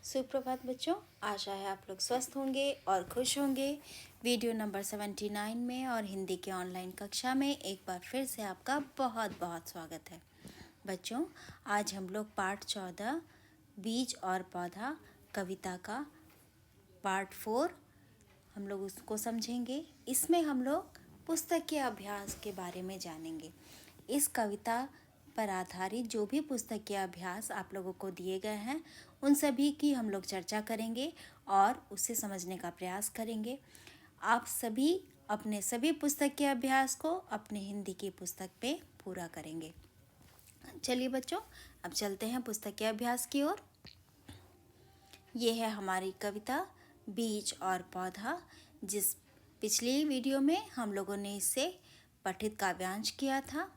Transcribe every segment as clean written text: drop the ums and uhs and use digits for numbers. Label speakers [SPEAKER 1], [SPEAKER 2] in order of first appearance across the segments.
[SPEAKER 1] सुप्रभात बच्चों, आशा है आप लोग स्वस्थ होंगे और खुश होंगे। वीडियो नंबर 79 में और हिंदी के ऑनलाइन कक्षा में एक बार फिर से आपका बहुत बहुत स्वागत है। बच्चों, आज हम लोग पाठ 14 बीज और पौधा कविता का पार्ट 4 हम लोग उसको समझेंगे। इसमें हम लोग पुस्तक के अभ्यास के बारे में जानेंगे। इस कविता पर आधारित जो भी पुस्तक के अभ्यास आप लोगों को दिए गए हैं उन सभी की हम लोग चर्चा करेंगे और उसे समझने का प्रयास करेंगे। आप सभी अपने सभी पुस्तक के अभ्यास को अपने हिंदी की पुस्तक पे पूरा करेंगे। चलिए बच्चों, अब चलते हैं पुस्तक के अभ्यास की ओर। ये है हमारी कविता बीज और पौधा, जिस पिछली वीडियो में हम लोगों ने इससे पठित काव्यांश किया था।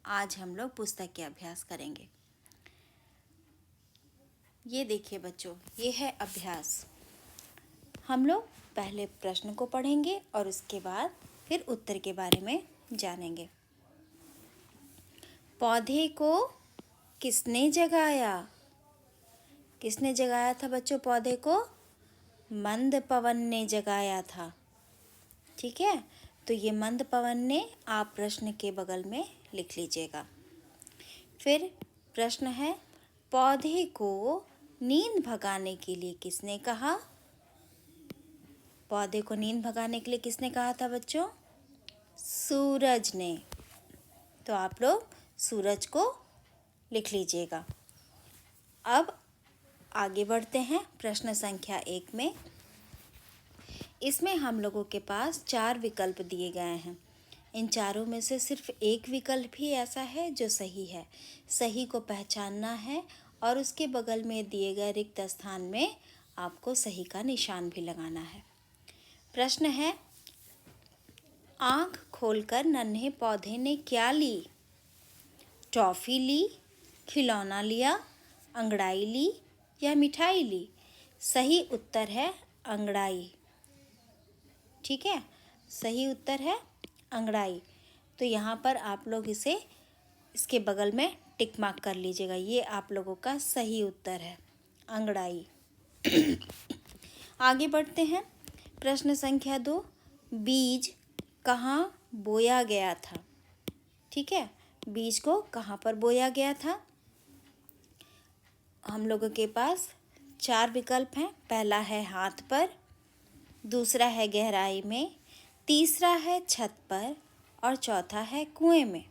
[SPEAKER 1] आज हम लोग पुस्तक के अभ्यास करेंगे। ये देखिए बच्चों, ये है अभ्यास। हम लोग पहले प्रश्न को पढ़ेंगे और उसके बाद फिर उत्तर के बारे में जानेंगे। पौधे को किसने जगाया? किसने जगाया था बच्चों पौधे को? मंद पवन ने जगाया था। ठीक है, तो ये मंद पवन ने आप प्रश्न के बगल में लिख लीजिएगा। फिर प्रश्न है, पौधे को नींद भगाने के लिए किसने कहा? पौधे को नींद भगाने के लिए किसने कहा था बच्चों? सूरज ने। तो आप लोग सूरज को लिख लीजिएगा। अब आगे बढ़ते हैं प्रश्न संख्या 1 में। इसमें हम लोगों के पास 4 विकल्प दिए गए हैं। इन चारों में से सिर्फ एक विकल्प ही ऐसा है जो सही है। सही को पहचानना है और उसके बगल में दिए गए रिक्त स्थान में आपको सही का निशान भी लगाना है। प्रश्न है, आँख खोलकर नन्हे पौधे ने क्या ली? टॉफ़ी ली, खिलौना लिया, अंगड़ाई ली या मिठाई ली? सही उत्तर है अंगड़ाई। ठीक है, सही उत्तर है अंगड़ाई। तो यहाँ पर आप लोग इसके बगल में टिक मार्क कर लीजिएगा। ये आप लोगों का सही उत्तर है अंगड़ाई। आगे बढ़ते हैं। प्रश्न संख्या 2, बीज कहाँ बोया गया था? ठीक है, बीज को कहाँ पर बोया गया था? हम लोगों के पास 4 विकल्प हैं। पहला है हाथ पर, दूसरा है गहराई में, तीसरा है छत पर और चौथा है कुएं में।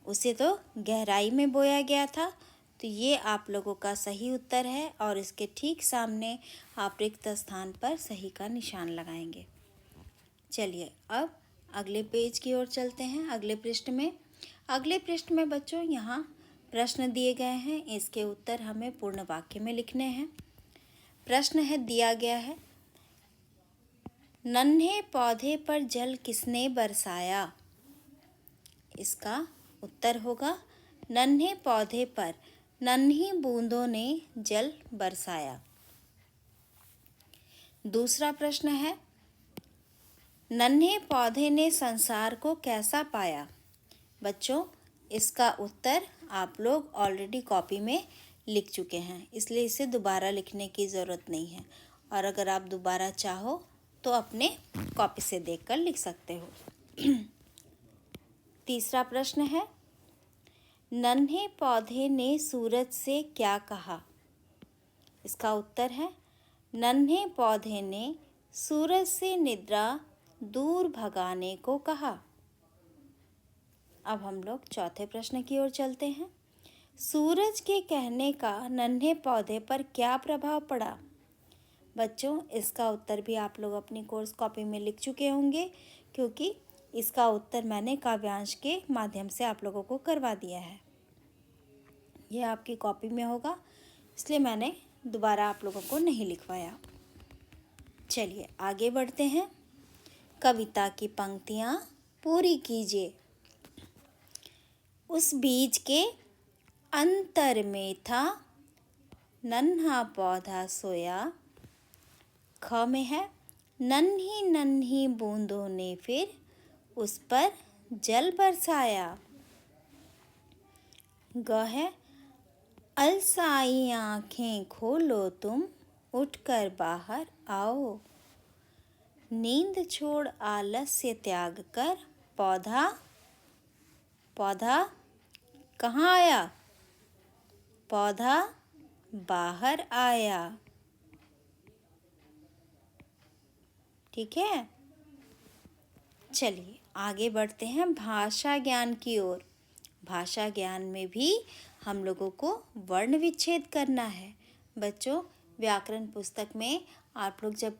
[SPEAKER 1] उसे तो गहराई में बोया गया था, तो ये आप लोगों का सही उत्तर है और इसके ठीक सामने आप रिक्त स्थान पर सही का निशान लगाएंगे। चलिए अब अगले पेज की ओर चलते हैं। अगले पृष्ठ में बच्चों यहाँ प्रश्न दिए गए हैं, इसके उत्तर हमें पूर्ण वाक्य में लिखने हैं। प्रश्न है दिया गया है, नन्हे पौधे पर जल किसने बरसाया? इसका उत्तर होगा, नन्हे पौधे पर नन्ही बूंदों ने जल बरसाया। दूसरा प्रश्न है, नन्हे पौधे ने संसार को कैसा पाया? बच्चों, इसका उत्तर आप लोग ऑलरेडी कॉपी में लिख चुके हैं, इसलिए इसे दोबारा लिखने की ज़रूरत नहीं है। और अगर आप दोबारा चाहो तो अपने कॉपी से देखकर लिख सकते हो। तीसरा प्रश्न है, नन्हे पौधे ने सूरज से क्या कहा? इसका उत्तर है, नन्हे पौधे ने सूरज से निद्रा दूर भगाने को कहा। अब हम लोग चौथे प्रश्न की ओर चलते हैं। सूरज के कहने का नन्हे पौधे पर क्या प्रभाव पड़ा? बच्चों, इसका उत्तर भी आप लोग अपनी कोर्स कॉपी में लिख चुके होंगे, क्योंकि इसका उत्तर मैंने काव्यांश के माध्यम से आप लोगों को करवा दिया है। यह आपकी कॉपी में होगा, इसलिए मैंने दोबारा आप लोगों को नहीं लिखवाया। चलिए आगे बढ़ते हैं। कविता की पंक्तियाँ पूरी कीजिए। उस बीज के अंतर में था नन्हा पौधा सोया। ख में है, नन्ही नन्ही बूंदों ने फिर उस पर जल बरसाया। ग है, अलसाई आंखें खोलो तुम, उठकर बाहर आओ। नींद छोड़ आलस्य त्याग कर, पौधा पौधा कहाँ आया? पौधा बाहर आया। ठीक है, चलिए आगे बढ़ते हैं भाषा ज्ञान की ओर। भाषा ज्ञान में भी हम लोगों को वर्ण विच्छेद करना है। बच्चों, व्याकरण पुस्तक में आप लोग जब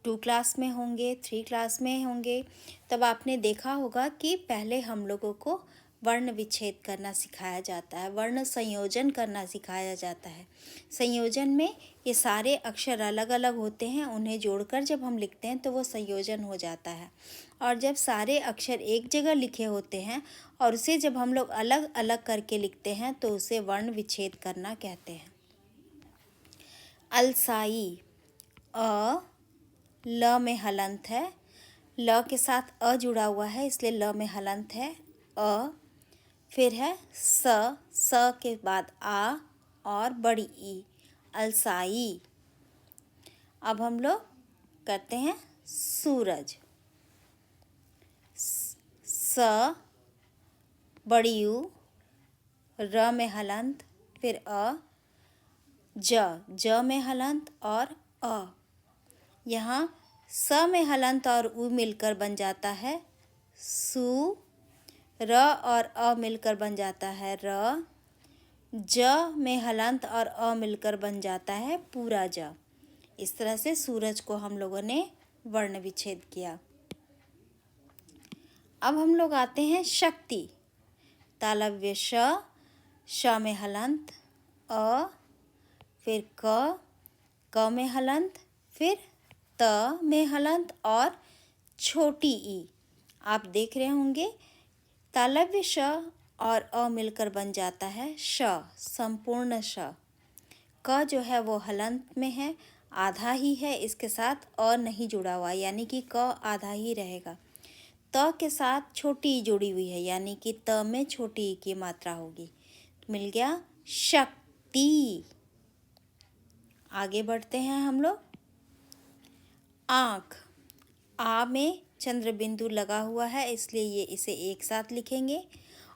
[SPEAKER 1] 2 क्लास में होंगे, 3 क्लास में होंगे, तब आपने देखा होगा कि पहले हम लोगों को वर्ण विच्छेद करना सिखाया जाता है, वर्ण संयोजन करना सिखाया जाता है। संयोजन में ये सारे अक्षर अलग अलग होते हैं, उन्हें जोड़कर जब हम लिखते हैं तो वो संयोजन हो जाता है। और जब सारे अक्षर एक जगह लिखे होते हैं और उसे जब हम लोग अलग अलग करके लिखते हैं तो उसे वर्ण विच्छेद करना कहते हैं। अलसाई, अ ल में हलंत है, ल के साथ अ जुड़ा हुआ है इसलिए ल में हलंत है अ। फिर है स के बाद आ और बड़ी ई, अलसाई। अब हम लोग करते हैं सूरज, स बड़ी यू, र में हलंत, फिर अ, ज में हलंत और अ। यहाँ स में हलंत और उ मिलकर बन जाता है सु, र और अ मिलकर बन जाता है र, ज में हलंत और अ मिलकर बन जाता है पूरा ज। इस तरह से सूरज को हम लोगों ने वर्ण विच्छेद किया। अब हम लोग आते हैं शक्ति। तालव्य श में हलंत, अ, फिर क में हलंत, फिर त में हलंत और छोटी ई। आप देख रहे होंगे तालव्य श और अ मिलकर बन जाता है श, संपूर्ण श। क जो है वो हलंत में है, आधा ही है, इसके साथ अ नहीं जुड़ा हुआ यानी कि क आधा ही रहेगा। त के साथ छोटी ई जुड़ी हुई है यानी कि त में छोटी ई की मात्रा होगी। मिल गया शक्ति। आगे बढ़ते हैं हम लोग। आँख, आ में चंद्र बिंदु लगा हुआ है इसलिए ये इसे एक साथ लिखेंगे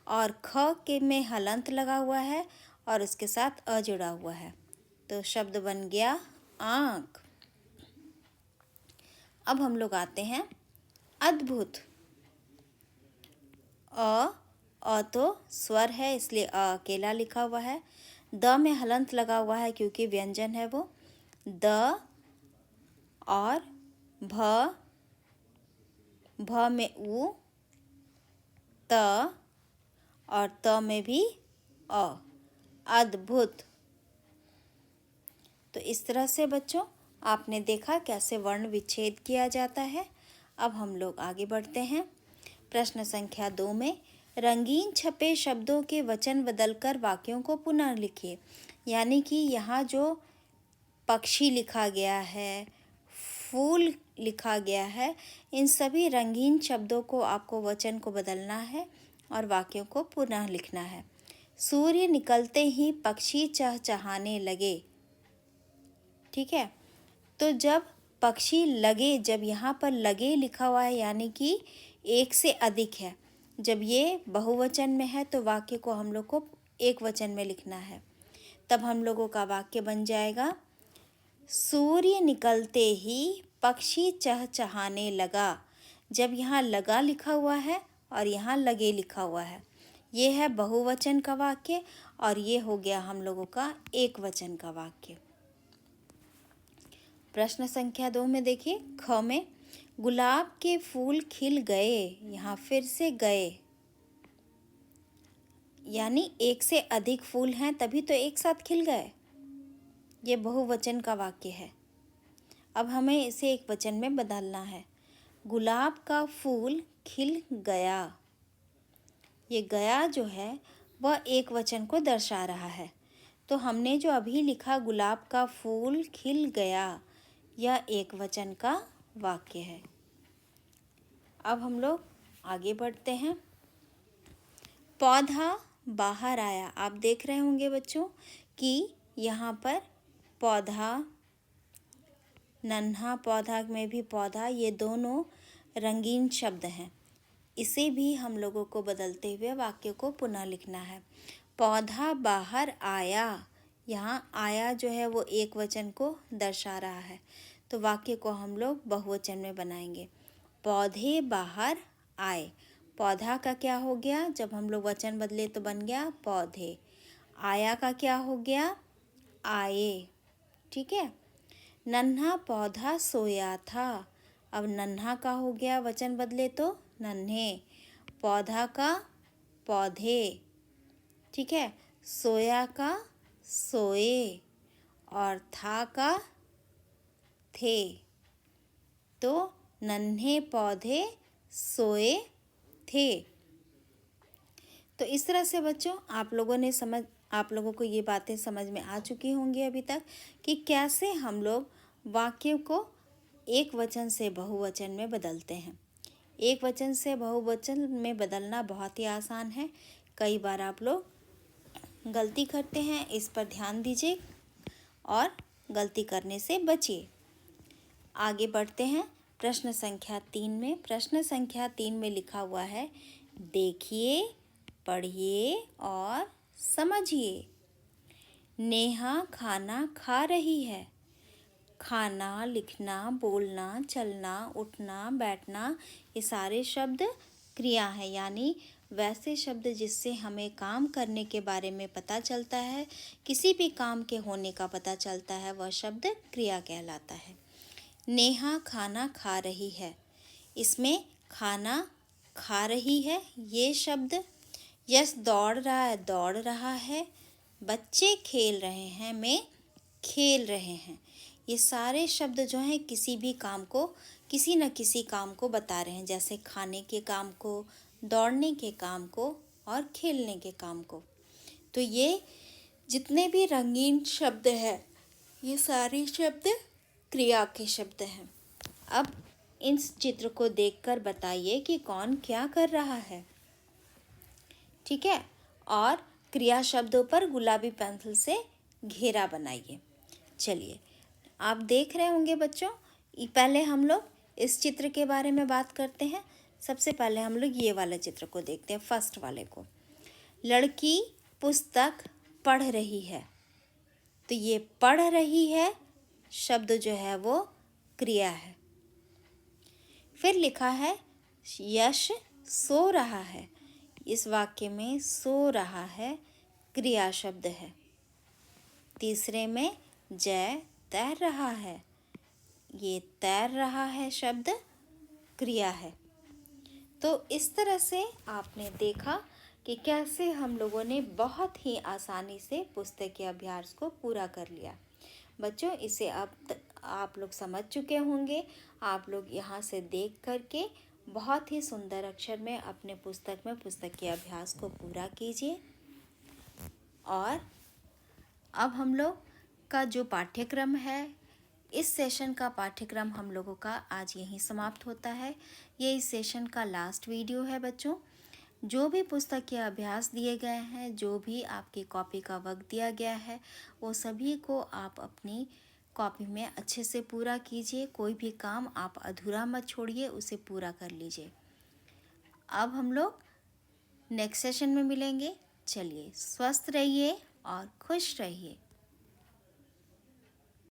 [SPEAKER 1] और ख के में हलंत लगा हुआ है और उसके साथ अ जुड़ा हुआ है तो शब्द बन गया आँख। अब हम लोग आते हैं अद्भुत। अ तो स्वर है इसलिए अ अकेला लिखा हुआ है। द में हलंत लगा हुआ है क्योंकि व्यंजन है वो। द और भ में उ, त और त में भी अ, अद्भुत। तो इस तरह से बच्चों आपने देखा कैसे वर्ण विच्छेद किया जाता है। अब हम लोग आगे बढ़ते हैं। प्रश्न संख्या 2 में रंगीन छपे शब्दों के वचन बदलकर वाक्यों को पुनः लिखिए। यानी कि यहाँ जो पक्षी लिखा गया है, फूल लिखा गया है, इन सभी रंगीन शब्दों को आपको वचन को बदलना है और वाक्यों को पुनः लिखना है। सूर्य निकलते ही पक्षी चहचहाने लगे। ठीक है, तो जब पक्षी लगे, जब यहाँ पर लगे लिखा हुआ है यानी कि एक से अधिक है। जब ये बहुवचन में है तो वाक्य को हम लोग को एक वचन में लिखना है। तब हम लोगों का वाक्य बन जाएगा सूर्य निकलते ही पक्षी चहचहाने लगा। जब यहाँ लगा लिखा हुआ है और यहाँ लगे लिखा हुआ है, ये है बहुवचन का वाक्य और ये हो गया हम लोगों का एक वचन का वाक्य। प्रश्न संख्या 2 में देखिए, ख में गुलाब के फूल खिल गए। यहाँ फिर से गए यानी एक से अधिक फूल हैं तभी तो एक साथ खिल गए। ये बहुवचन का वाक्य है। अब हमें इसे एक वचन में बदलना है। गुलाब का फूल खिल गया। ये गया जो है वह एक वचन को दर्शा रहा है। तो हमने जो अभी लिखा गुलाब का फूल खिल गया, यह एक वचन का वाक्य है। अब हम लोग आगे बढ़ते हैं। पौधा बाहर आया। आप देख रहे होंगे बच्चों कि यहाँ पर पौधा, नन्हा पौधा में भी पौधा, ये दोनों रंगीन शब्द हैं। इसे भी हम लोगों को बदलते हुए वाक्य को पुनः लिखना है। पौधा बाहर आया, यहाँ आया जो है वो एक वचन को दर्शा रहा है, तो वाक्य को हम लोग बहुवचन में बनाएंगे। पौधे बाहर आए। पौधा का क्या हो गया, जब हम लोग वचन बदले तो बन गया पौधे। आया का क्या हो गया, आए। ठीक है। नन्हा पौधा सोया था। अब नन्हा का हो गया, वचन बदले तो नन्हे। पौधा का पौधे। ठीक है। सोया का सोए, और था का थे। तो नन्हे पौधे सोए थे। तो इस तरह से बच्चों आप लोगों को ये बातें समझ में आ चुकी होंगी अभी तक कि कैसे हम लोग वाक्य को एक वचन से बहुवचन में बदलते हैं। एक वचन से बहुवचन में बदलना बहुत ही आसान है। कई बार आप लोग गलती करते हैं, इस पर ध्यान दीजिए और गलती करने से बचिए। आगे बढ़ते हैं प्रश्न संख्या 3 में। प्रश्न संख्या 3 में लिखा हुआ है, देखिए, पढ़िए और समझिए। नेहा खाना खा रही है। खाना, लिखना, बोलना, चलना, उठना, बैठना, ये सारे शब्द क्रिया है, यानी वैसे शब्द जिससे हमें काम करने के बारे में पता चलता है, किसी भी काम के होने का पता चलता है, वह शब्द क्रिया कहलाता है। नेहा खाना खा रही है, इसमें खाना खा रही है ये शब्द। यश दौड़ रहा है, दौड़ रहा है। बच्चे खेल रहे हैं में खेल रहे हैं। ये सारे शब्द जो हैं किसी भी काम को, किसी न किसी काम को बता रहे हैं, जैसे खाने के काम को, दौड़ने के काम को और खेलने के काम को। तो ये जितने भी रंगीन शब्द हैं, ये सारे शब्द क्रिया के शब्द हैं। अब इस चित्र को देखकर बताइए कि कौन क्या कर रहा है। ठीक है। और क्रिया शब्दों पर गुलाबी पेंसिल से घेरा बनाइए। चलिए, आप देख रहे होंगे बच्चों, पहले हम लोग इस चित्र के बारे में बात करते हैं। सबसे पहले हम लोग ये वाले चित्र को देखते हैं, फर्स्ट वाले को। लड़की पुस्तक पढ़ रही है, तो ये पढ़ रही है शब्द जो है वो क्रिया है। फिर लिखा है यश सो रहा है, इस वाक्य में सो रहा है क्रिया शब्द है। तीसरे में जय तैर रहा है, ये तैर रहा है शब्द क्रिया है। तो इस तरह से आपने देखा कि कैसे हम लोगों ने बहुत ही आसानी से पुस्तक के अभ्यास को पूरा कर लिया। बच्चों, इसे अब आप लोग समझ चुके होंगे। आप लोग यहाँ से देख करके बहुत ही सुंदर अक्षर में अपने पुस्तक में पुस्तक के अभ्यास को पूरा कीजिए। और अब हम लोग का जो पाठ्यक्रम है, इस सेशन का पाठ्यक्रम हम लोगों का आज यहीं समाप्त होता है। ये इस सेशन का लास्ट वीडियो है बच्चों। जो भी पुस्तक के अभ्यास दिए गए हैं, जो भी आपकी कॉपी का वक्त दिया गया है, वो सभी को आप अपनी कॉपी में अच्छे से पूरा कीजिए। कोई भी काम आप अधूरा मत छोड़िए, उसे पूरा कर लीजिए। अब हम लोग नेक्स्ट सेशन में मिलेंगे। चलिए, स्वस्थ रहिए और खुश रहिए।